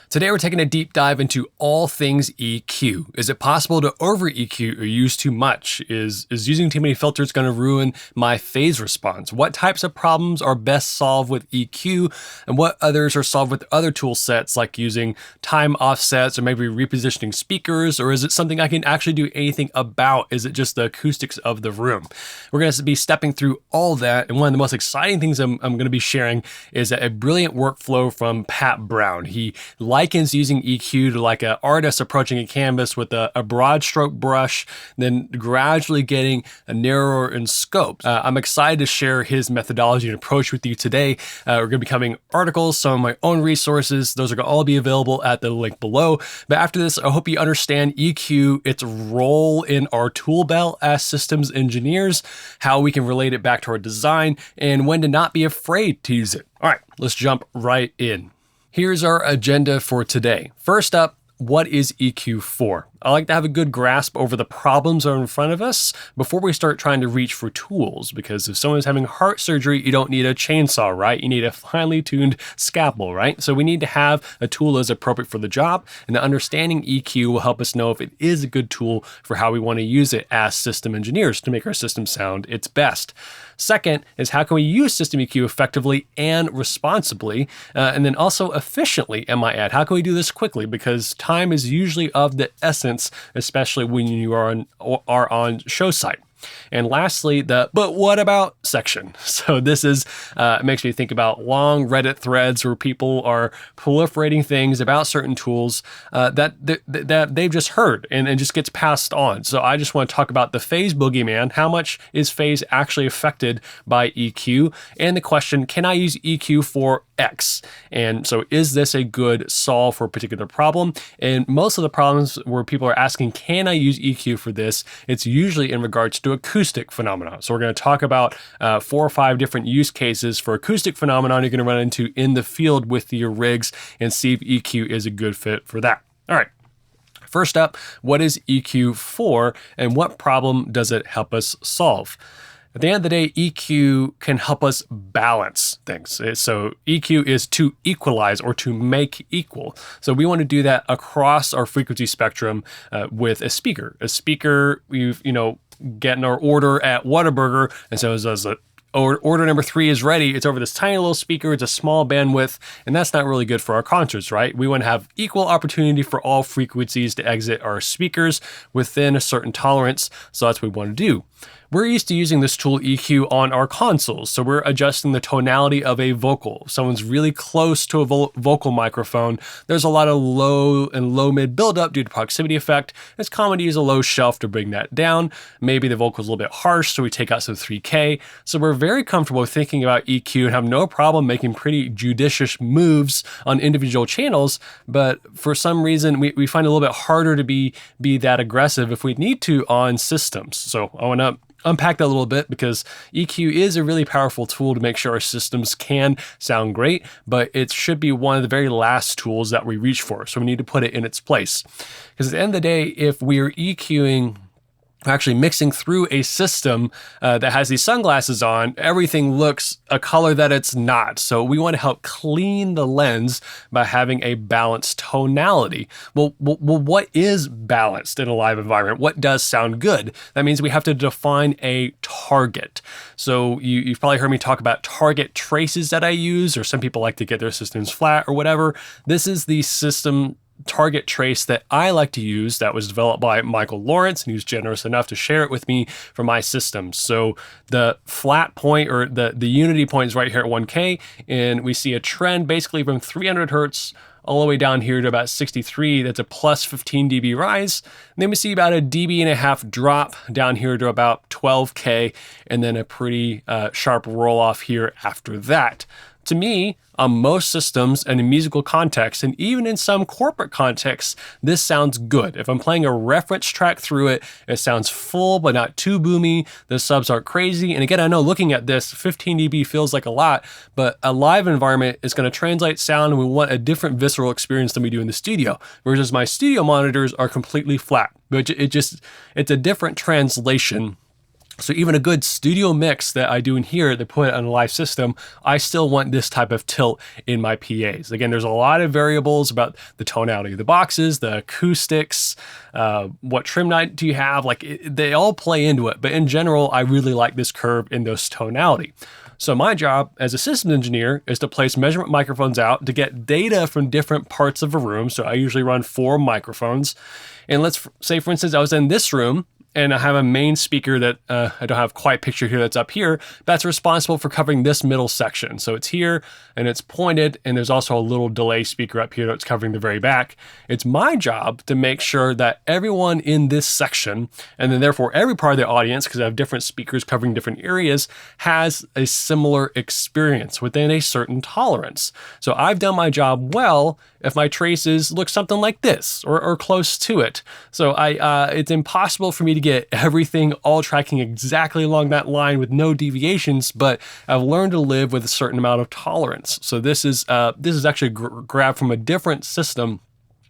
Today we're taking a deep dive into all things EQ. Is it possible to over EQ or use too much? Is using too many filters going to ruin my phase response? What types of problems are best solved with EQ and what others are solved with other tool sets like using time offsets or maybe repositioning speakers? Or is it something I can actually do anything about? Is it just the acoustics of the room? We're going to be stepping through all that, and one of the most exciting things I'm going to be sharing is a brilliant workflow from Pat Brown. He likens using EQ to like an artist approaching a canvas with a broad stroke brush, then gradually getting a narrower in scope. I'm excited to share his methodology and approach with you today. We're going to be covering articles, some of my own resources. Those are going to all be available at the link below. But after this, I hope you understand EQ, its role in our tool belt as systems engineers, how we can relate it back to our design, and when to not be afraid to use it. All right, let's jump right in. Here's our agenda for today. First up, what is EQ for? I like to have a good grasp over the problems that are in front of us before we start trying to reach for tools, because if someone's having heart surgery, you don't need a chainsaw, right? You need a finely tuned scalpel, right? So we need to have a tool that's appropriate for the job, and understanding EQ will help us know if it is a good tool for how we want to use it as system engineers to make our system sound its best. Second is how can we use system EQ effectively and responsibly, and then also efficiently, I might add. How can we do this quickly? Because time is usually of the essence, especially when you are on show site. And lastly, the "but what about" section. So this is makes me think about long Reddit threads where people are proliferating things about certain tools that they've just heard and just gets passed on. So I just want to talk about the phase boogeyman. How much is phase actually affected by EQ? And the question, can I use EQ for X? And so is this a good solve for a particular problem? And most of the problems where people are asking, can I use EQ for this? It's usually in regards to acoustic phenomena. So we're going to talk about 4 or 5 different use cases for acoustic phenomena you're going to run into in the field with your rigs and see if EQ is a good fit for that. All right. First up, what is EQ for and what problem does it help us solve? At the end of the day, EQ can help us balance things. So EQ is to equalize or to make equal. So we want to do that across our frequency spectrum with a speaker. A speaker, we've, getting our order at Whataburger, and so as order number 3 is ready, it's over this tiny little speaker, it's a small bandwidth, and that's not really good for our concerts, right? We want to have equal opportunity for all frequencies to exit our speakers within a certain tolerance, so that's what we want to do. We're used to using this tool EQ on our consoles, so we're adjusting the tonality of a vocal. If someone's really close to a vocal microphone, there's a lot of low and low-mid buildup due to proximity effect. It's common to use a low shelf to bring that down. Maybe the vocal's a little bit harsh, so we take out some 3K. So we're very comfortable with thinking about EQ and have no problem making pretty judicious moves on individual channels, but for some reason, we find it a little bit harder to be that aggressive if we need to on systems. So I want to unpack that a little bit because EQ is a really powerful tool to make sure our systems can sound great, but it should be one of the very last tools that we reach for. So we need to put it in its place. Because at the end of the day, if we're EQing, actually mixing through a system that has these sunglasses on, everything looks a color that it's not. So we want to help clean the lens by having a balanced tonality. Well, what is balanced in a live environment? What does sound good? That means we have to define a target. So you've probably heard me talk about target traces that I use, or some people like to get their systems flat or whatever. This is the system target trace that I like to use that was developed by Michael Lawrence, and he was generous enough to share it with me for my system. So the flat point, or the unity point, is right here at 1K, and we see a trend basically from 300 hertz all the way down here to about 63. That's a plus 15 dB rise. And then we see about a dB&a drop down here to about 12K, and then a pretty sharp roll off here after that. To me, on most systems and in musical context, and even in some corporate contexts, this sounds good. If I'm playing a reference track through it, it sounds full but not too boomy. The subs aren't crazy. And again, I know looking at this, 15 dB feels like a lot, but a live environment is going to translate sound, and we want a different visceral experience than we do in the studio. Whereas my studio monitors are completely flat, but it's a different translation So even a good studio mix that I do in here to put on a live system, I still want this type of tilt in my PAs. Again, there's a lot of variables about the tonality of the boxes, the acoustics, what trim night do you have, they all play into it. But in general, I really like this curve in this tonality. So my job as a systems engineer is to place measurement microphones out to get data from different parts of a room. So I usually run 4 microphones. And let's say, for instance, I was in this room, and I have a main speaker that I don't have quite pictured here that's up here. That's responsible for covering this middle section. So it's here and it's pointed, and there's also a little delay speaker up here that's covering the very back. It's my job to make sure that everyone in this section, and then therefore every part of the audience, because I have different speakers covering different areas, has a similar experience within a certain tolerance. So I've done my job well if my traces look something like this or close to it. So it's impossible for me to get everything all tracking exactly along that line with no deviations, but I've learned to live with a certain amount of tolerance. So this is actually grabbed from a different system,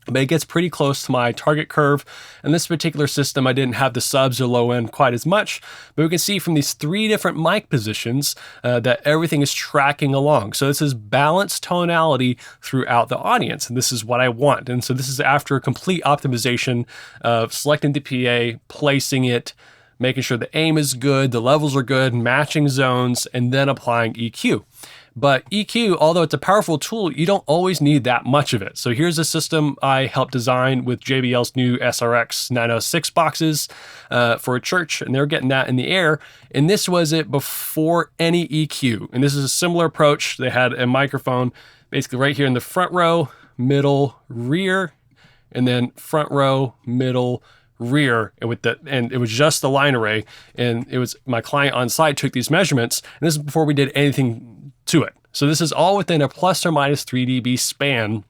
but it gets pretty close to my target curve. In this particular system, I didn't have the subs or low end quite as much, but we can see from these 3 different mic positions that everything is tracking along. So this is balanced tonality throughout the audience, and this is what I want. And so this is after a complete optimization of selecting the PA, placing it, making sure the aim is good, the levels are good, matching zones, and then applying EQ. But EQ, although it's a powerful tool, you don't always need that much of it. So here's a system I helped design with JBL's new SRX 906 boxes for a church, and they're getting that in the air. And this was it before any EQ. And this is a similar approach. They had a microphone basically right here in the front row, middle, rear, and then front row, middle, rear, and it was just the line array, and it was my client on site took these measurements, and this is before we did anything to it. So this is all within a plus or minus 3 dB span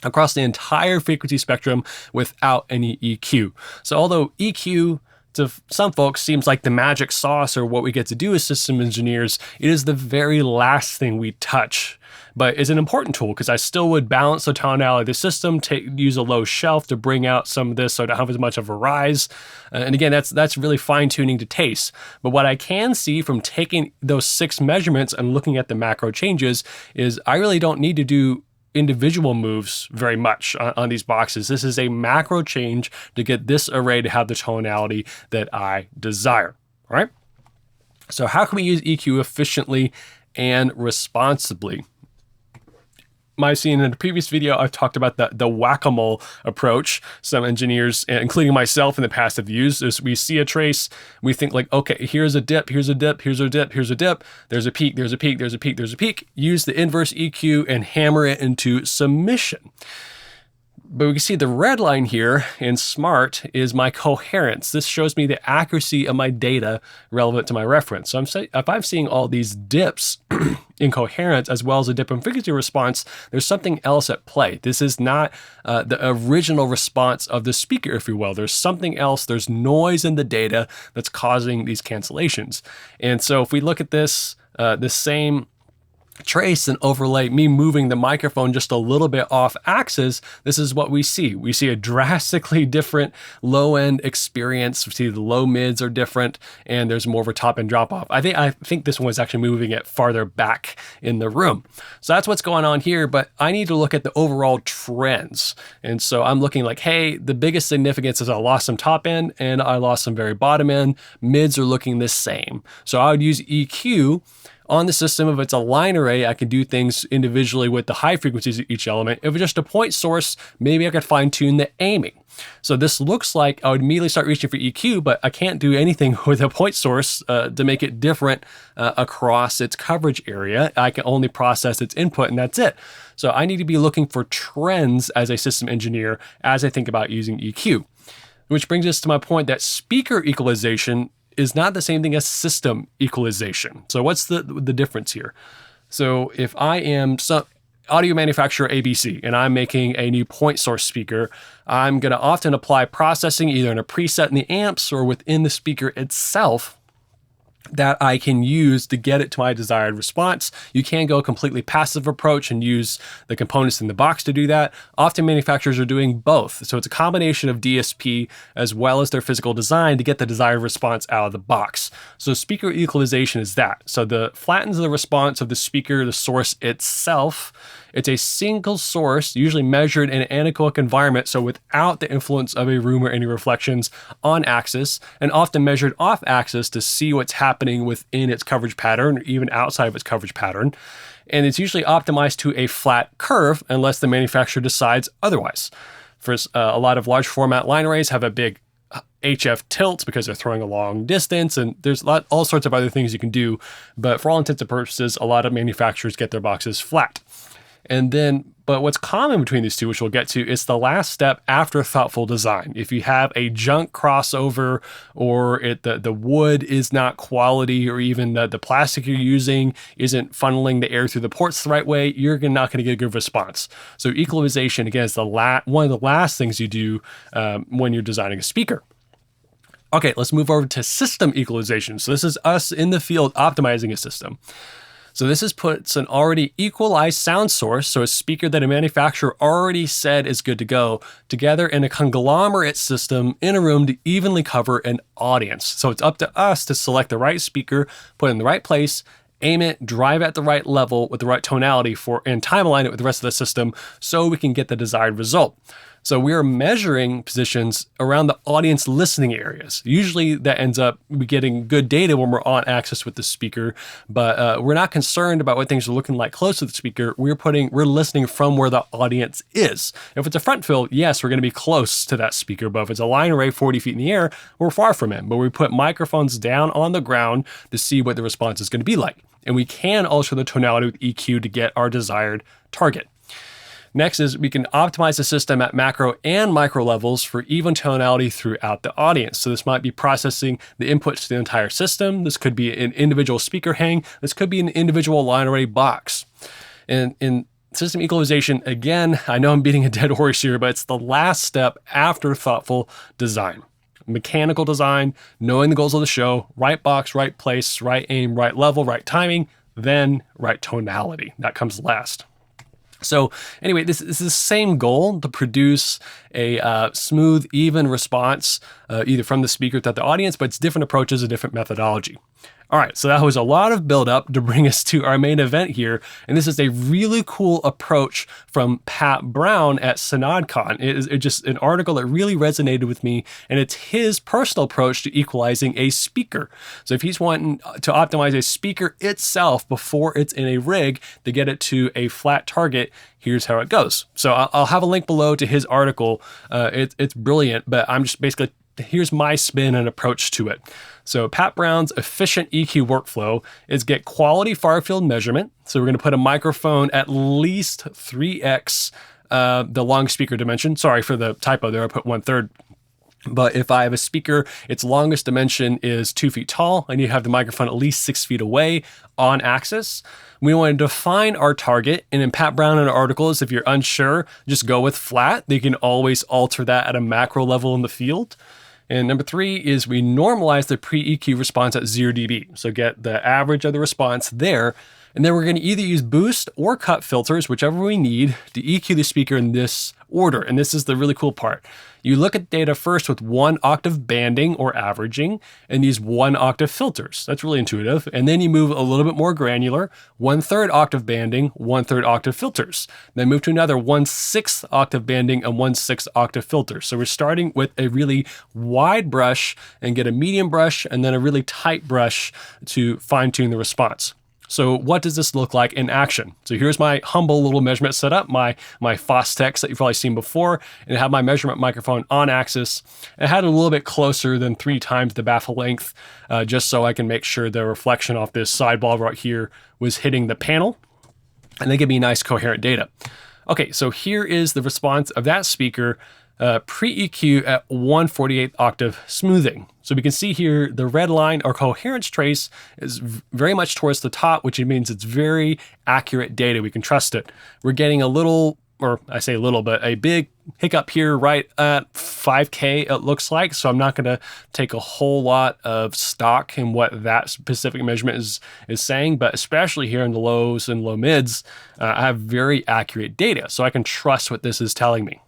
across the entire frequency spectrum without any EQ. So although EQ to some folks seems like the magic sauce or what we get to do as system engineers, it is the very last thing we touch. But it's an important tool because I still would balance the tonality of the system, use a low shelf to bring out some of this so I don't have as much of a rise. And again, that's really fine tuning to taste. But what I can see from taking those 6 measurements and looking at the macro changes is I really don't need to do individual moves very much on these boxes. This is a macro change to get this array to have the tonality that I desire. All right. So how can we use EQ efficiently and responsibly? Might have seen in a previous video, I've talked about the whack-a-mole approach. Some engineers, including myself in the past, have used is we see a trace, we think like, okay, here's a dip, here's a dip, here's a dip, here's a dip, there's a peak, there's a peak, there's a peak, there's a peak. Use the inverse EQ and hammer it into submission. But we can see the red line here in SMART is my coherence. This shows me the accuracy of my data relevant to my reference. So if I'm seeing all these dips in coherence as well as a dip in frequency response, there's something else at play. This is not the original response of the speaker, if you will. There's something else. There's noise in the data that's causing these cancellations. And so if we look at this, the same trace and overlay me moving the microphone just a little bit off axis, this is what we see. We see a drastically different low end experience. We see the low mids are different and there's more of a top end drop off. I think this one was actually moving it farther back in the room. So that's what's going on here, but I need to look at the overall trends. And so I'm looking like, hey, the biggest significance is I lost some top end and I lost some very bottom end. Mids are looking the same. So I would use EQ on the system. If it's a line array, I can do things individually with the high frequencies of each element. If it's just a point source, maybe I could fine tune the aiming. So this looks like I would immediately start reaching for EQ, but I can't do anything with a point source to make it different across its coverage area. I can only process its input and that's it. So I need to be looking for trends as a system engineer as I think about using EQ, which brings us to my point that speaker equalization is not the same thing as system equalization. So what's the difference here? So if I am some audio manufacturer ABC and I'm making a new point source speaker, I'm going to often apply processing either in a preset in the amps or within the speaker itself that I can use to get it to my desired response. You can go a completely passive approach and use the components in the box to do that. Often manufacturers are doing both. So it's a combination of DSP as well as their physical design to get the desired response out of the box. So speaker equalization is that. So the flattens the response of the speaker, the source itself. It's a single source, usually measured in an anechoic environment, so without the influence of a room or any reflections on axis, and often measured off axis to see what's happening within its coverage pattern or even outside of its coverage pattern. And it's usually optimized to a flat curve unless the manufacturer decides otherwise. For a lot of large format line arrays have a big HF tilt because they're throwing a long distance, and there's all sorts of other things you can do. But for all intents and purposes, a lot of manufacturers get their boxes flat. But what's common between these two, which we'll get to, is the last step after thoughtful design. If you have a junk crossover, or the wood is not quality, or even the plastic you're using isn't funneling the air through the ports the right way, you're not going to get a good response. So equalization, again, is one of the last things you do when you're designing a speaker. Okay, let's move over to system equalization. So this is us in the field optimizing a system. So this puts an already equalized sound source, so a speaker that a manufacturer already said is good to go, together in a conglomerate system in a room to evenly cover an audience. So it's up to us to select the right speaker, put it in the right place, aim it, drive at the right level with the right tonality and time align it with the rest of the system so we can get the desired result. So we are measuring positions around the audience listening areas. Usually that ends up getting good data when we're on axis with the speaker, but we're not concerned about what things are looking like close to the speaker. We're listening from where the audience is. If it's a front field, yes, we're going to be close to that speaker, but if it's a line array 40 feet in the air, we're far from it. But we put microphones down on the ground to see what the response is going to be like. And we can alter the tonality with EQ to get our desired target. Next is we can optimize the system at macro and micro levels for even tonality throughout the audience. So this might be processing the inputs to the entire system. This could be an individual speaker hang. This could be an individual line array box. And in system equalization, again, I know I'm beating a dead horse here, but it's the last step after thoughtful design. Mechanical design, knowing the goals of the show, right box, right place, right aim, right level, right timing, then right tonality. That comes last. So anyway, this is the same goal, to produce a smooth, even response, either from the speaker to the audience, but it's different approaches, a different methodology. All right, so that was a lot of buildup to bring us to our main event here. And this is a really cool approach from Pat Brown at SynodCon. It's just an article that really resonated with me, and it's his personal approach to equalizing a speaker. So if he's wanting to optimize a speaker itself before it's in a rig to get it to a flat target, here's how it goes. So I'll have a link below to his article. It's brilliant, but I'm just basically, here's my spin and approach to it. So Pat Brown's efficient EQ workflow is get quality far field measurement. So we're going to put a microphone at least 3x the long speaker dimension. Sorry for the typo there, I put 1/3. But if I have a speaker, its longest dimension is 2 feet tall. I need to have the microphone at least 6 feet away on axis. We want to define our target. And in Pat Brown in articles, if you're unsure, just go with flat. They can always alter that at a macro level in the field. And number 3 is we normalize the pre-EQ response at 0 dB. So get the average of the response there. And then we're going to either use boost or cut filters, whichever we need, to EQ the speaker in this order. And this is the really cool part. You look at data first with 1 octave banding or averaging and these 1 octave filters. That's really intuitive. And then you move a little bit more granular, 1/3 octave banding, 1/3 octave filters. Then move to another 1/6 octave banding and 1/6 octave filters. So we're starting with a really wide brush and get a medium brush and then a really tight brush to fine tune the response. So what does this look like in action? So here's my humble little measurement setup, my Fostex that you've probably seen before, and I have my measurement microphone on axis. I had it a little bit closer than 3 times the baffle length, just so I can make sure the reflection off this sideball right here was hitting the panel, and they give me nice coherent data. Okay, so here is the response of that speaker, pre-EQ at 1/48 octave smoothing. So we can see here the red line, our coherence trace, is very much towards the top, which means it's very accurate data. We can trust it. We're getting a little or I say little, but a big hiccup here right at 5K, it looks like. So I'm not going to take a whole lot of stock in what that specific measurement is saying, but especially here in the lows and low mids, I have very accurate data. So I can trust what this is telling me.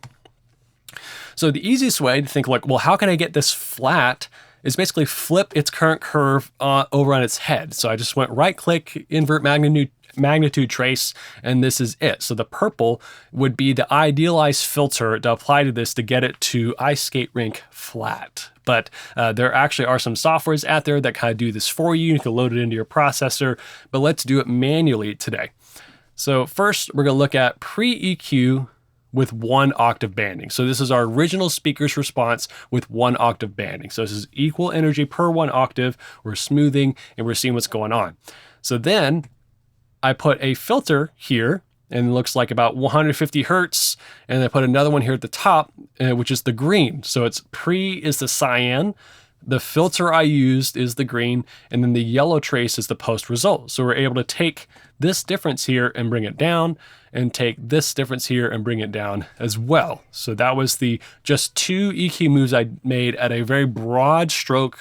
So the easiest way to think like, well, how can I get this flat is basically flip its current curve over on its head. So I just went right click, invert magnitude trace, and this is it. So the purple would be the idealized filter to apply to this to get it to ice skate rink flat. But there actually are some softwares out there that kind of do this for you. You can load it into your processor, but let's do it manually today. So first, we're going to look at pre-EQ with 1 octave banding. So this is our original speaker's response with 1 octave banding. So this is equal energy per 1 octave. We're smoothing and we're seeing what's going on. So then I put a filter here, and it looks like about 150 hertz. And I put another one here at the top, which is the green. So it's pre is the cyan. The filter I used is the green, and then the yellow trace is the post result. So we're able to take this difference here and bring it down, and take this difference here and bring it down as well. So that was the just 2 EQ moves I made at a very broad stroke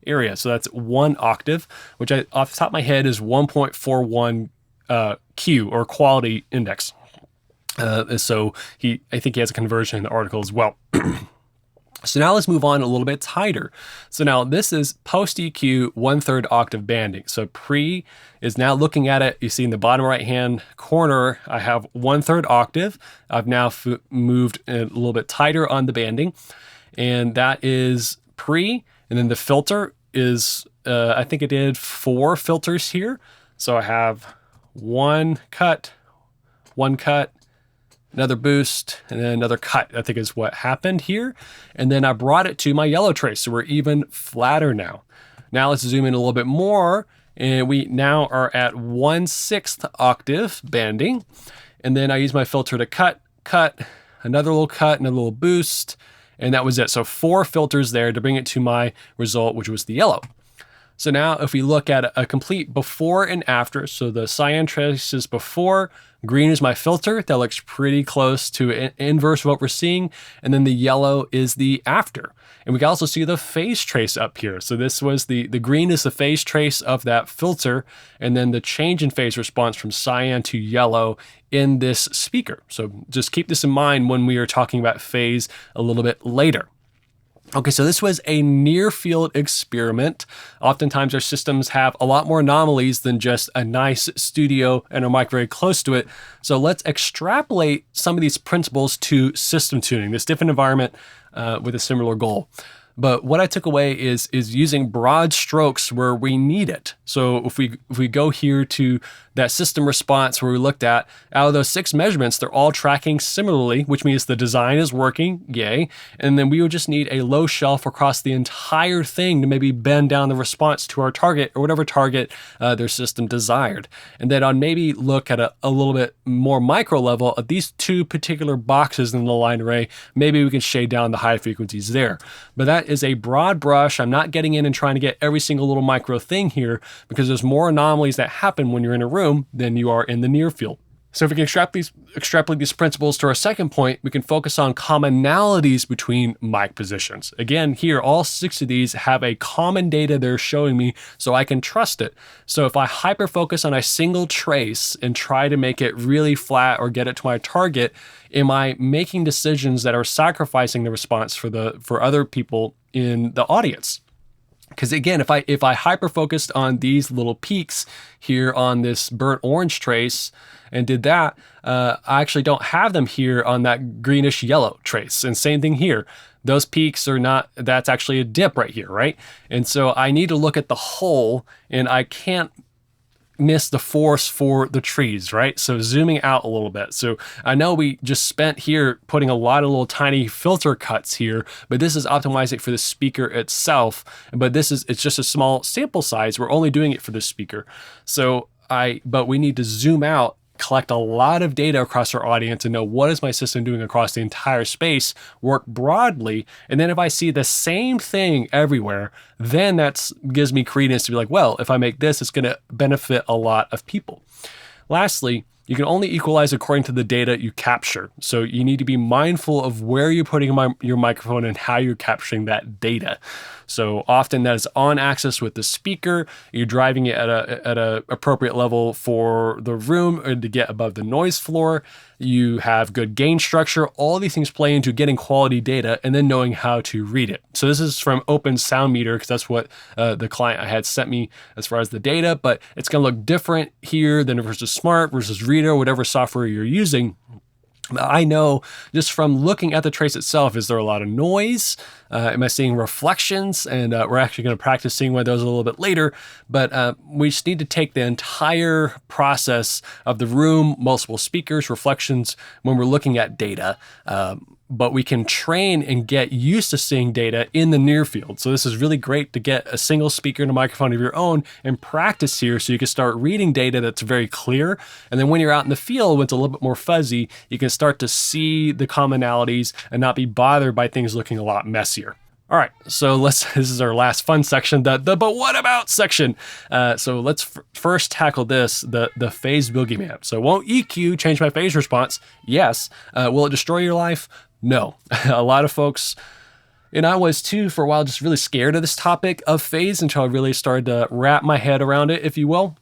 area. So that's 1 octave, which off the top of my head is 1.41 Q, or quality index. So I think he has a conversion in the article as well. So now let's move on a little bit tighter. So now this is post EQ 1/3 octave banding. So pre is now looking at it. You see in the bottom right hand corner, I have 1/3 octave. I've now moved a little bit tighter on the banding, and that is pre. And then the filter is, I think I did 4 filters here. So I have 1 cut, another boost, and then another cut, I think is what happened here. And then I brought it to my yellow trace, so we're even flatter now. Now let's zoom in a little bit more, and we now are at 1/6 octave banding. And then I use my filter to cut, another little boost, and that was it. So 4 filters there to bring it to my result, which was the yellow. So now if we look at a complete before and after, so the cyan trace is before, green is my filter, that looks pretty close to an inverse of what we're seeing, and then the yellow is the after. And we can also see the phase trace up here. So this was the green is the phase trace of that filter, and then the change in phase response from cyan to yellow in this speaker. So just keep this in mind when we are talking about phase a little bit later. Okay, so this was a near field experiment. Oftentimes our systems have a lot more anomalies than just a nice studio and a mic very close to it. So let's extrapolate some of these principles to system tuning, this different environment with a similar goal. But what I took away is using broad strokes where we need it. So if we go here to that system response where we looked at, out of those 6 measurements, they're all tracking similarly, which means the design is working, yay. And then we would just need a low shelf across the entire thing to maybe bend down the response to our target or whatever target their system desired. And then I'd maybe look at a little bit more micro level of these 2 particular boxes in the line array. Maybe we can shade down the high frequencies there. But that is a broad brush. I'm not getting in and trying to get every single little micro thing here, because there's more anomalies that happen when you're in a room than you are in the near field. So if we can extrapolate these principles to our second point, we can focus on commonalities between mic positions. Again, here, all 6 of these have a common data they're showing me, so I can trust it. So if I hyper-focus on a single trace and try to make it really flat or get it to my target, am I making decisions that are sacrificing the response for other people in the audience? Because again, if I hyper-focused on these little peaks here on this burnt orange trace and did that, I actually don't have them here on that greenish yellow trace. And same thing here. Those peaks are not, that's actually a dip right here, right? And so I need to look at the whole, and I can't miss the forest for the trees, right? So zooming out a little bit. So I know we just spent here putting a lot of little tiny filter cuts here, but this is optimizing for the speaker itself. But it's just a small sample size. We're only doing it for the speaker. But we need to zoom out, collect a lot of data across our audience and know what is my system doing across the entire space, work broadly. And then if I see the same thing everywhere, then that gives me credence to be like, well, if I make this, it's going to benefit a lot of people. Lastly, You can only equalize according to the data you capture. So you need to be mindful of where you're putting your microphone and how you're capturing that data. So often that is on axis with the speaker. You're driving it at a appropriate level for the room or to get above the noise floor. You have good gain structure. All these things play into getting quality data and then knowing how to read it. So this is from Open Sound Meter because that's what the client I had sent me as far as the data, but it's going to look different here than versus Smart versus Reader, whatever software you're using. I know just from looking at the trace itself, is there a lot of noise? Am I seeing reflections? And we're actually going to practice seeing one of those a little bit later. But we just need to take the entire process of the room, multiple speakers, reflections when we're looking at data. But we can train and get used to seeing data in the near field. So this is really great to get a single speaker and a microphone of your own and practice here so you can start reading data that's very clear. And then when you're out in the field, when it's a little bit more fuzzy, you can start to see the commonalities and not be bothered by things looking a lot messier. All right, so this is our last fun section, the but what about section. So let's first tackle this, the phase boogeyman. So won't EQ change my phase response? Yes. Will it destroy your life? No. A lot of folks, and I was too for a while, just really scared of this topic of phase until I really started to wrap my head around it, if you will.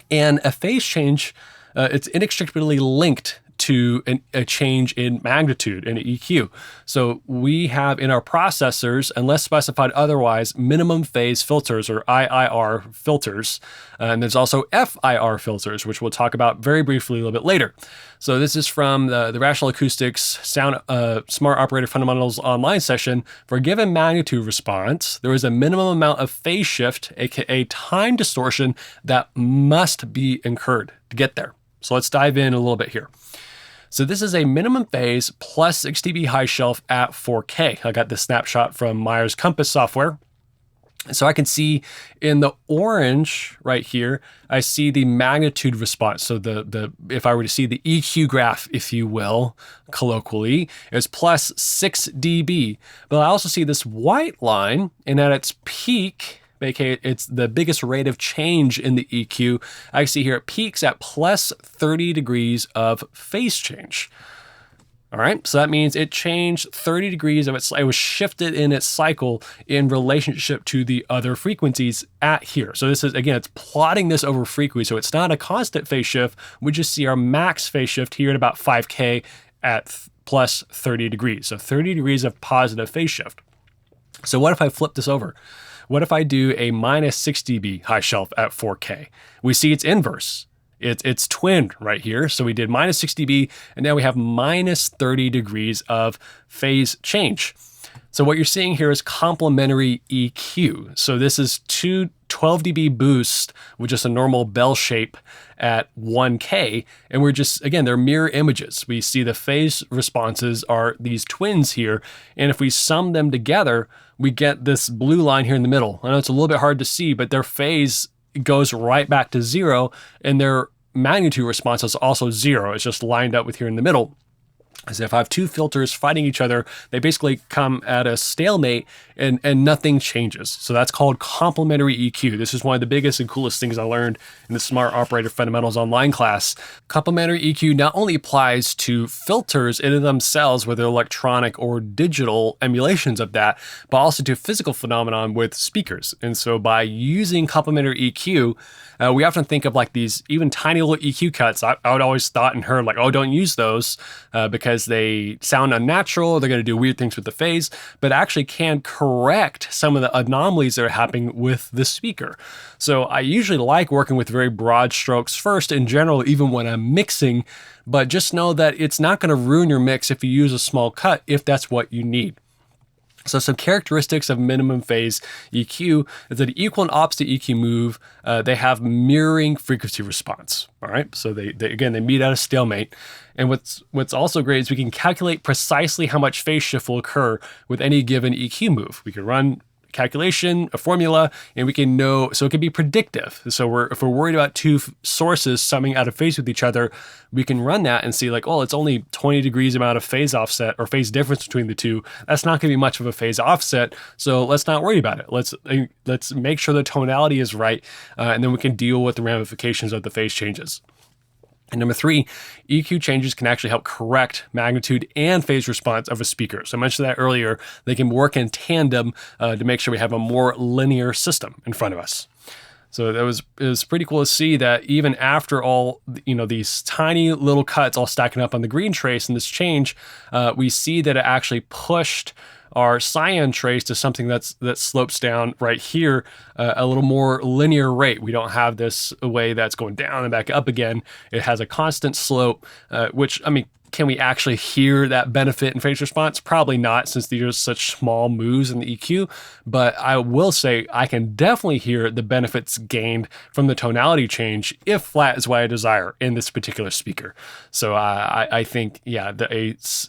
And a phase change, it's inextricably linked to a change in magnitude in EQ. So we have in our processors, unless specified otherwise, minimum phase filters or IIR filters. And there's also FIR filters, which we'll talk about very briefly a little bit later. So this is from the Rational Acoustics Sound Smart Operator Fundamentals online session. For a given magnitude response, there is a minimum amount of phase shift, aka time distortion, that must be incurred to get there. So let's dive in a little bit here. So this is a minimum phase plus 6 dB high shelf at 4K. I got this snapshot from Myers Compass software. So I can see in the orange right here, I see the magnitude response. So if I were to see the EQ graph, if you will, colloquially, it's plus 6 dB. But I also see this white line, and at its peak, aka it's the biggest rate of change in the EQ, I see here it peaks at plus 30 degrees of phase change. All right, so that means it changed 30 degrees of it was shifted in its cycle in relationship to the other frequencies at here. So this is, again, it's plotting this over frequency. So it's not a constant phase shift. We just see our max phase shift here at about 5K at plus 30 degrees. So 30 degrees of positive phase shift. So what if I flip this over? What if I do a minus 6 dB high shelf at 4K? We see its inverse. It's twinned right here. So we did minus 6 dB, and now we have minus 30 degrees of phase change. So what you're seeing here is complementary EQ. So this is two 12 dB boost with just a normal bell shape at 1K. And we're just, again, they're mirror images. We see the phase responses are these twins here. And if we sum them together, we get this blue line here in the middle. I know it's a little bit hard to see, but their phase goes right back to 0, and their magnitude response is also 0. It's just lined up with here in the middle. As if I have two filters fighting each other, they basically come at a stalemate and nothing changes. So that's called complementary EQ. This is one of the biggest and coolest things I learned in the Smart Operator Fundamentals online class. Complementary EQ not only applies to filters in and themselves, whether electronic or digital emulations of that, but also to physical phenomenon with speakers. And so by using complementary EQ, we often think of like these even tiny little EQ cuts. I would always thought and heard like, oh, don't use those because they sound unnatural. They're going to do weird things with the phase, but actually can correct some of the anomalies that are happening with the speaker. So I usually like working with very broad strokes first in general, even when I'm mixing, but just know that it's not going to ruin your mix if you use a small cut, if that's what you need. So some characteristics of minimum phase EQ is that equal and opposite EQ move, they have mirroring frequency response. All right, so they meet at a stalemate. And what's also great is we can calculate precisely how much phase shift will occur with any given EQ move. We can run calculation, a formula, and we can know, so it can be predictive. So if we're worried about two sources summing out of phase with each other, we can run that and see like, oh, it's only 20 degrees amount of phase offset or phase difference between the two. That's not going to be much of a phase offset. So let's not worry about it. Let's make sure the tonality is right, and then we can deal with the ramifications of the phase changes. And number three, EQ changes can actually help correct magnitude and phase response of a speaker. So I mentioned that earlier. They can work in tandem to make sure we have a more linear system in front of us. So it was pretty cool to see that even after all, these tiny little cuts all stacking up on the green trace in this change, we see that it actually pushed our cyan trace to something that slopes down right here, a little more linear rate. We don't have this way that's going down and back up again. It has a constant slope, which, I mean, can we actually hear that benefit in phase response? Probably not, since these are such small moves in the EQ. But I will say I can definitely hear the benefits gained from the tonality change if flat is what I desire in this particular speaker. So I think, yeah,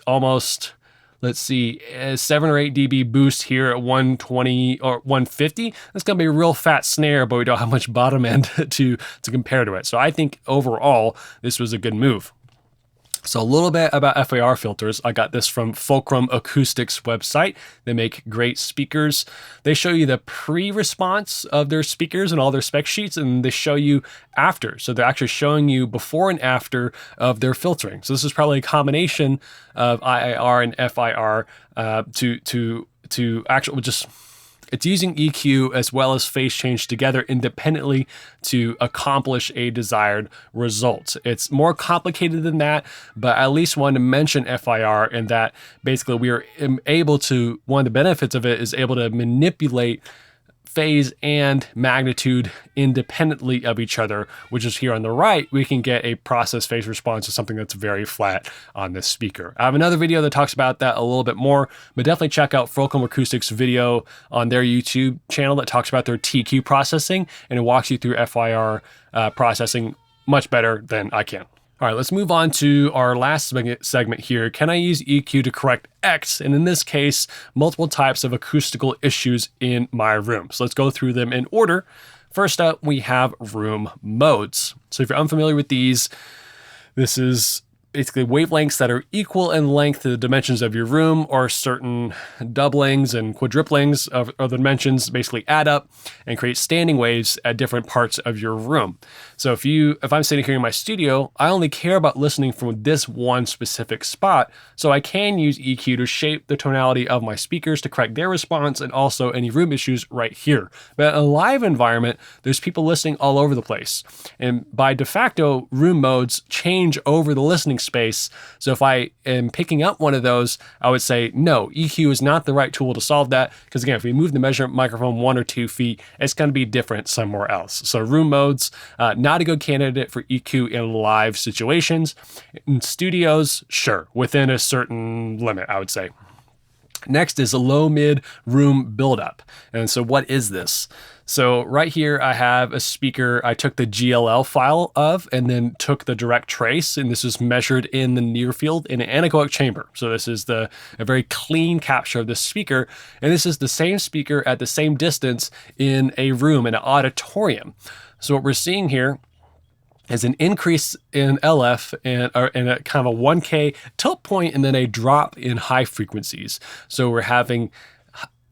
almost, let's see, a 7 or 8 dB boost here at 120 or 150. That's going to be a real fat snare, but we don't have much bottom end to compare to it. So I think overall, this was a good move. So a little bit about FAR filters. I got this from Fulcrum Acoustics website. They make great speakers. They show you the pre-response of their speakers and all their spec sheets, and they show you after. So they're actually showing you before and after of their filtering. So this is probably a combination of IIR and FIR to actually just... It's using EQ as well as phase change together independently to accomplish a desired result. It's more complicated than that, but I at least wanted to mention FIR, and that basically we are able to, one of the benefits of it is able to manipulate phase and magnitude independently of each other, which is here on the right. We can get a process phase response to something that's very flat on this speaker. I have another video that talks about that a little bit more, but definitely check out Fulcrum Acoustics video on their YouTube channel that talks about their TQ processing, and it walks you through FIR processing much better than I can. All right, let's move on to our last segment here. Can I use EQ to correct X? And in this case, multiple types of acoustical issues in my room. So let's go through them in order. First up, we have room modes. So if you're unfamiliar with these, this is basically wavelengths that are equal in length to the dimensions of your room, or certain doublings and quadruplings of the dimensions basically add up and create standing waves at different parts of your room. So if I'm sitting here in my studio, I only care about listening from this one specific spot. So I can use EQ to shape the tonality of my speakers to correct their response and also any room issues right here. But in a live environment, there's people listening all over the place. And by de facto, room modes change over the listening space. So if I am picking up one of those, I would say, no, EQ is not the right tool to solve that. Because again, if we move the measurement microphone 1 or 2 feet, it's going to be different somewhere else. So room modes, not a good candidate for EQ in live situations. In studios, sure, within a certain limit, I would say. Next is a low-mid room buildup. And so what is this? So right here, I have a speaker I took the GLL file of and then took the direct trace, and this is measured in the near field in an anechoic chamber. So this is a very clean capture of the speaker, and this is the same speaker at the same distance in a room, in an auditorium. So what we're seeing here is an increase in LF and a kind of a 1K tilt point, and then a drop in high frequencies. So we're having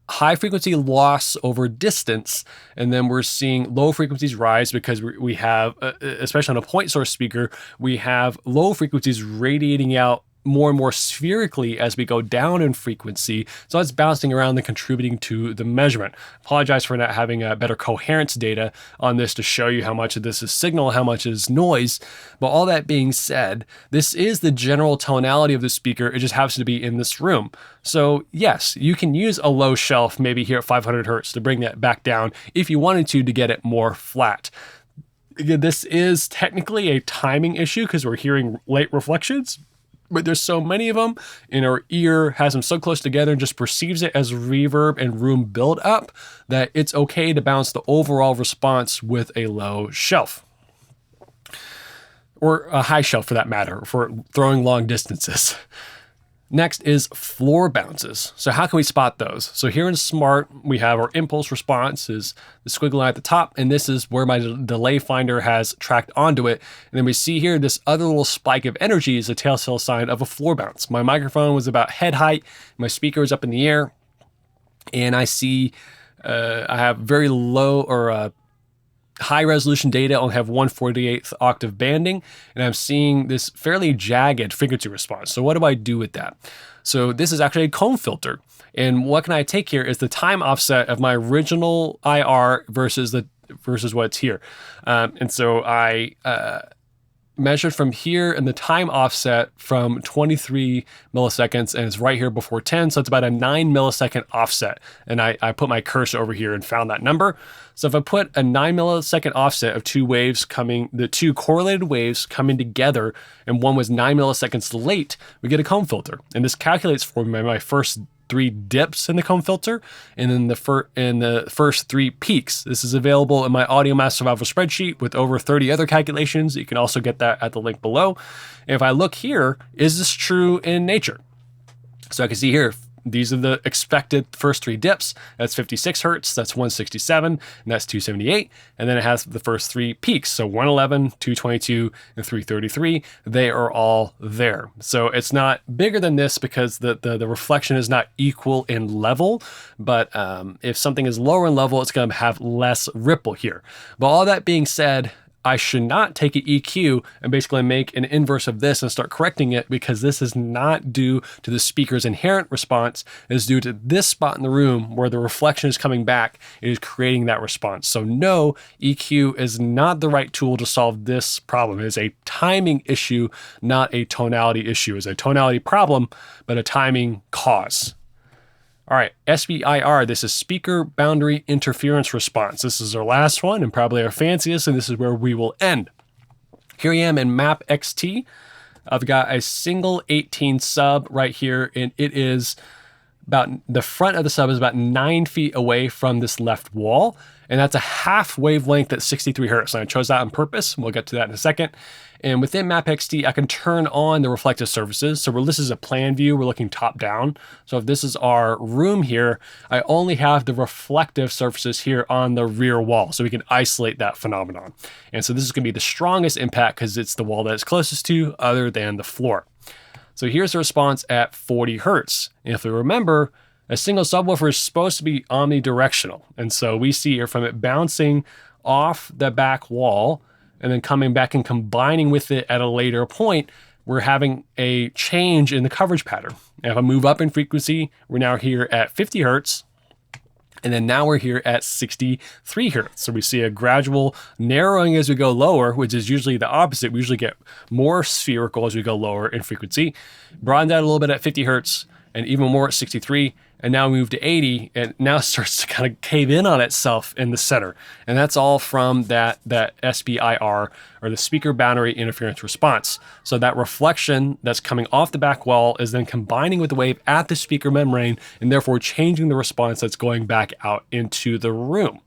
high frequency loss over distance, and then we're seeing low frequencies rise because we have, especially on a point source speaker, we have low frequencies radiating out more and more spherically as we go down in frequency. So it's bouncing around and contributing to the measurement. Apologize for not having better coherence data on this to show you how much of this is signal, how much is noise. But all that being said, this is the general tonality of the speaker. It just happens to be in this room. So yes, you can use a low shelf maybe here at 500 hertz to bring that back down if you wanted to get it more flat. Again, this is technically a timing issue because we're hearing late reflections, but there's so many of them, and our ear has them so close together and just perceives it as reverb and room build up that it's okay to bounce the overall response with a low shelf. Or a high shelf for that matter, for throwing long distances. Next is floor bounces. So how can we spot those? So here in Smart, we have our impulse response is the squiggly line at the top, and this is where my delay finder has tracked onto it. And then we see here this other little spike of energy is a telltale sign of a floor bounce. My microphone was about head height, my speaker was up in the air, and I see I have very low or high resolution data only have 1/48th octave banding, and I'm seeing this fairly jagged frequency response. So what do I do with that? So this is actually a comb filter. And what can I take here is the time offset of my original IR versus what's here. And so I measured from here and the time offset from 23 milliseconds, and it's right here before 10. So it's about a 9 millisecond offset. And I put my cursor over here and found that number. So if I put a 9 millisecond offset of the two correlated waves coming together, and one was 9 milliseconds late, we get a comb filter. And this calculates for me my first 3 dips in the comb filter, and then the first 3 peaks. This is available in my Audio Math Survival spreadsheet with over 30 other calculations. You can also get that at the link below. And if I look here, is this true in nature? So I can see here, these are the expected first 3 dips. That's 56 hertz, that's 167, and that's 278. And then it has the first 3 peaks. So 111, 222, and 333. They are all there. So it's not bigger than this because the reflection is not equal in level. But if something is lower in level, it's going to have less ripple here. But all that being said, I should not take an EQ and basically make an inverse of this and start correcting it, because this is not due to the speaker's inherent response. It is due to this spot in the room where the reflection is coming back. It is creating that response. So no, EQ is not the right tool to solve this problem. It is a timing issue, not a tonality issue. It's a tonality problem, but a timing cause. All right, SBIR, this is Speaker Boundary Interference Response. This is our last one and probably our fanciest, and this is where we will end. Here I am in Map XT. I've got a single 18 sub right here, and it is about, the front of the sub is about 9 feet away from this left wall, and that's a half wavelength at 63 hertz. And I chose that on purpose. We'll get to that in a second. And within MapXT, I can turn on the reflective surfaces. So this is a plan view. We're looking top down. So if this is our room here, I only have the reflective surfaces here on the rear wall. So we can isolate that phenomenon. And so this is going to be the strongest impact because it's the wall that it's closest to other than the floor. So here's the response at 40 hertz. And if we remember, a single subwoofer is supposed to be omnidirectional. And so we see here from it bouncing off the back wall and then coming back and combining with it at a later point, we're having a change in the coverage pattern. And if I move up in frequency, we're now here at 50 hertz. And then now we're here at 63 hertz. So we see a gradual narrowing as we go lower, which is usually the opposite. We usually get more spherical as we go lower in frequency. Broadened out a little bit at 50 hertz and even more at 63. And now we move to 80, and now it starts to kind of cave in on itself in the center. And that's all from that SBIR, or the Speaker Boundary Interference Response. So that reflection that's coming off the back wall is then combining with the wave at the speaker membrane, and therefore changing the response that's going back out into the room.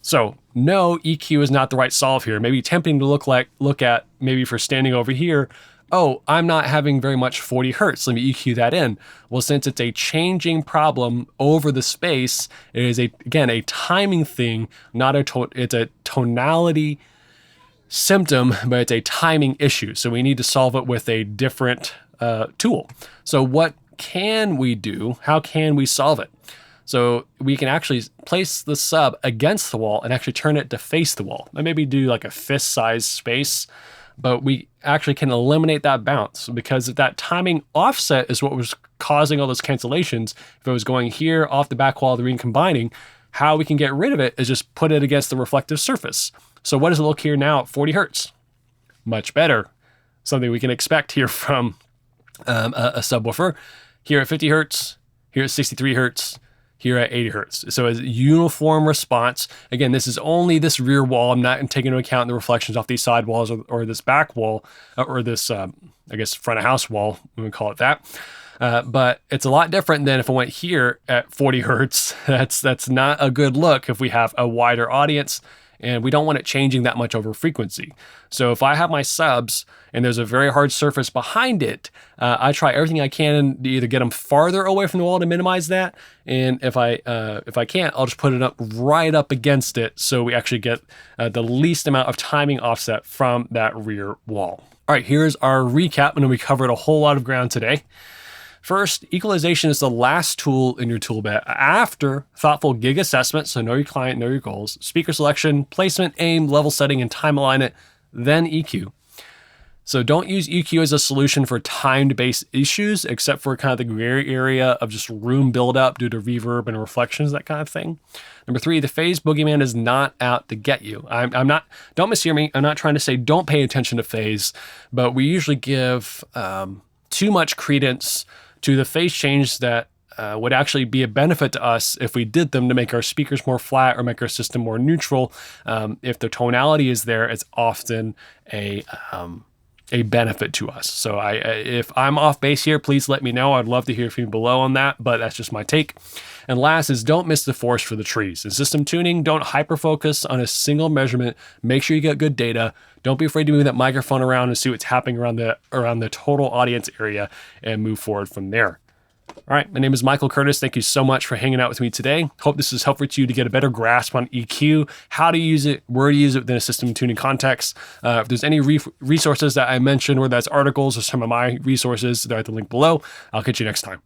So no, EQ is not the right solve here. Maybe tempting to look at maybe for standing over here, oh, I'm not having very much 40 hertz. Let me EQ that in. Well, since it's a changing problem over the space, it is again a timing thing, not it's a tonality symptom, but it's a timing issue. So we need to solve it with a different tool. So what can we do? How can we solve it? So we can actually place the sub against the wall and actually turn it to face the wall. And maybe do like a fist-sized space. But we actually can eliminate that bounce, because if that timing offset is what was causing all those cancellations, if it was going here off the back wall of the ring combining, how we can get rid of it is just put it against the reflective surface. So what does it look here now at 40 hertz? Much better. Something we can expect here from a subwoofer. Here at 50 hertz, here at 63 hertz, here at 80 hertz. So a uniform response. Again, this is only this rear wall. I'm not taking into account the reflections off these side walls or this back wall, or this, I guess, front of house wall, we would call it that. But it's a lot different than if I went here at 40 hertz. That's not a good look if we have a wider audience, and we don't want it changing that much over frequency. So if I have my subs and there's a very hard surface behind it, I try everything I can to either get them farther away from the wall to minimize that, and if I can't, I'll just put it up right up against it so we actually get the least amount of timing offset from that rear wall. All right, here's our recap, and we covered a whole lot of ground today. First, equalization is the last tool in your tool belt after thoughtful gig assessment, so know your client, know your goals, speaker selection, placement, aim, level setting, and time alignment, then EQ. So don't use EQ as a solution for timed-based issues, except for kind of the gray area of just room buildup due to reverb and reflections, that kind of thing. Number 3, the phase boogeyman is not out to get you. I'm not, don't mishear me, I'm not trying to say don't pay attention to phase, but we usually give too much credence to the phase change that would actually be a benefit to us if we did them to make our speakers more flat or make our system more neutral. If the tonality is there, it's often a benefit to us. So if I'm off base here, please let me know. I'd love to hear from you below on that, but that's just my take. And last is don't miss the forest for the trees. In system tuning, don't hyper-focus on a single measurement. Make sure you get good data. Don't be afraid to move that microphone around and see what's happening around the total audience area and move forward from there. All right, my name is Michael Curtis. Thank you so much for hanging out with me today. Hope this is helpful to you to get a better grasp on EQ, how to use it, where to use it within a system tuning context. If there's any resources that I mentioned, whether that's articles or some of my resources, they're at the link below. I'll catch you next time.